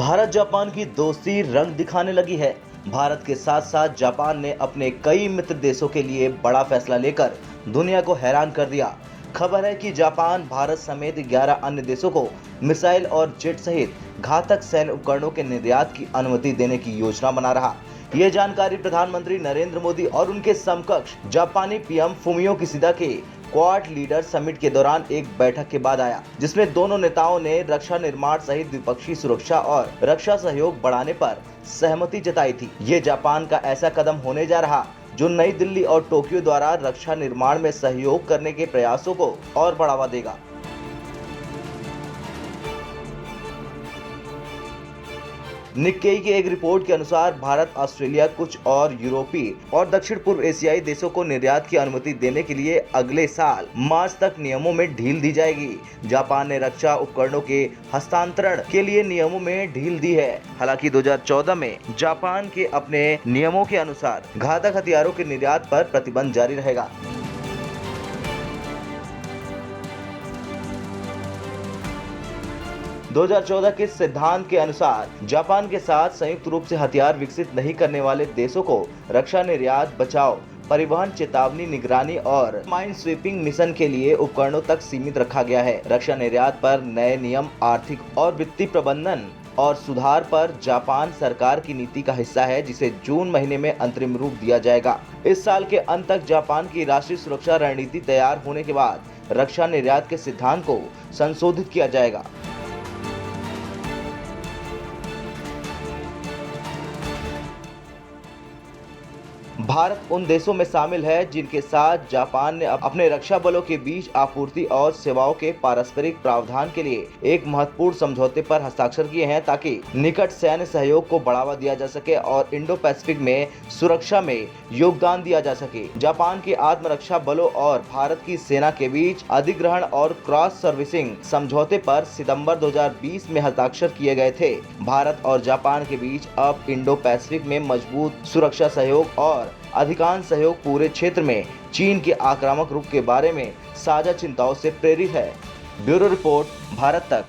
Bharat Japan की दोस्ती रंग दिखाने लगी है। भारत के साथ साथ जापान ने अपने कई मित्र देशों के लिए बड़ा फैसला लेकर दुनिया को हैरान कर दिया। खबर है कि जापान भारत समेत 11 अन्य देशों को मिसाइल और जेट सहित घातक सैन्य उपकरणों के निर्यात की अनुमति देने की योजना बना रहा। ये जानकारी प्रधानमंत्री नरेंद्र मोदी और उनके समकक्ष जापानी पीएम फुमियो किशिदा के क्वाड लीडर समिट के दौरान एक बैठक के बाद आया, जिसमें दोनों नेताओं ने रक्षा निर्माण सहित द्विपक्षीय सुरक्षा और रक्षा सहयोग बढ़ाने पर सहमति जताई थी। ये जापान का ऐसा कदम होने जा रहा जो नई दिल्ली और टोक्यो द्वारा रक्षा निर्माण में सहयोग करने के प्रयासों को और बढ़ावा देगा। निक्केई की एक रिपोर्ट के अनुसार भारत, ऑस्ट्रेलिया, कुछ और यूरोपीय और दक्षिण पूर्व एशियाई देशों को निर्यात की अनुमति देने के लिए अगले साल मार्च तक नियमों में ढील दी जाएगी। जापान ने रक्षा उपकरणों के हस्तांतरण के लिए नियमों में ढील दी है। हालांकि 2014 में जापान के अपने नियमों के अनुसार घातक हथियारों के निर्यात पर प्रतिबंध जारी रहेगा। - 2014 के सिद्धांत के अनुसार जापान के साथ संयुक्त रूप से हथियार विकसित नहीं करने वाले देशों को रक्षा निर्यात, बचाव, परिवहन, चेतावनी, निगरानी और माइन स्वीपिंग मिशन के लिए उपकरणों तक सीमित रखा गया है। रक्षा निर्यात पर नए नियम आर्थिक और वित्तीय प्रबंधन और सुधार पर जापान सरकार की नीति का हिस्सा है, जिसे जून महीने में अंतरिम रूप दिया जाएगा। इस साल के अंत तक जापान की राष्ट्रीय सुरक्षा रणनीति तैयार होने के बाद रक्षा निर्यात के सिद्धांत को संशोधित किया जाएगा। भारत उन देशों में शामिल है जिनके साथ जापान ने अपने रक्षा बलों के बीच आपूर्ति और सेवाओं के पारस्परिक प्रावधान के लिए एक महत्वपूर्ण समझौते पर हस्ताक्षर किए हैं, ताकि निकट सैन्य सहयोग को बढ़ावा दिया जा सके और इंडो पैसिफिक में सुरक्षा में योगदान दिया जा सके। जापान के आत्मरक्षा बलों और भारत की सेना के बीच अधिग्रहण और क्रॉस सर्विसिंग समझौते पर सितंबर 2020 में हस्ताक्षर किए गए थे। भारत और जापान के बीच अब इंडो पैसिफिक में मजबूत सुरक्षा सहयोग और अधिकांश सहयोग पूरे क्षेत्र में चीन के आक्रामक रुख के बारे में साझा चिंताओं से प्रेरित है। ब्यूरो रिपोर्ट, भारत तक।